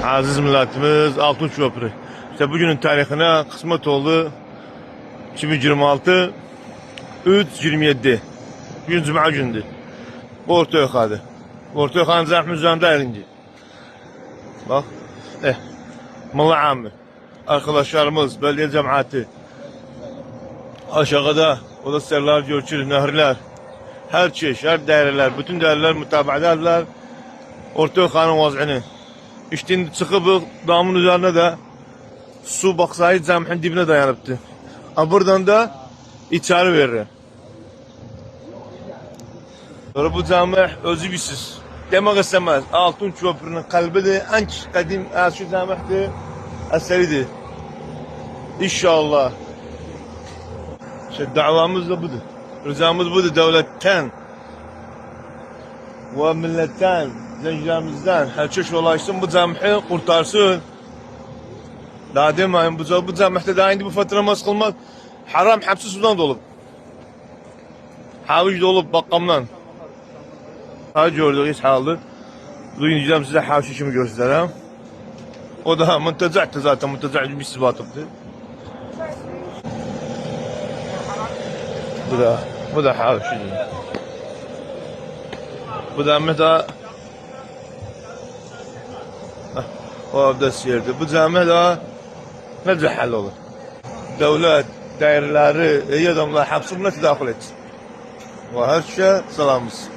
Aziz milletimiz Altın Köprü. İşte bugünün tarihine kısmet oldu. 2026 3.27. Bugün Cuma gündü. Bu orta yıkadı. Orta yıkanın zahmet üzerinde elindi. Bak. Molla Amir. Arkadaşlarımız, belediye cemaati. Aşağıda o da serler, görçür, nehirler. Her çeşit, her daireler, bütün daireler mutabaa ederler. Orta yıkanın vazını. İşte çıkıp damın üzerine de su baksaydı zamhin dibine dayanıptı. Ama buradan da içeri verir. Sonra bu cami özü bisiz. Demek istemez. Altın Köprünün kalbi de en kadim şu camihti. Eseridir. İnşallah. İşte davamız da budur. Rızamız budur devletten ve milletten, zencilerimizden her çeşit ulaşsın, bu camiyi kurtarsın. Daha demeyin, bu camide daha indi bu fatura namaz kılmaz. Haram hepsi sudan dolup. Havuç dolup bakkamdan. Ha gördüğünüz halde. Bugün diyeceğim size havuç işimi göstereyim. O da müntezahtı zaten, müntezahtı bir sıfatıptı. Bu da havuç işi. Bu da mesela o abdest yerdi. Bu cami de ne hal olur? Devlet daireleri, iyi adamlar hapsına tedakül etsin. Ve her şey selamız.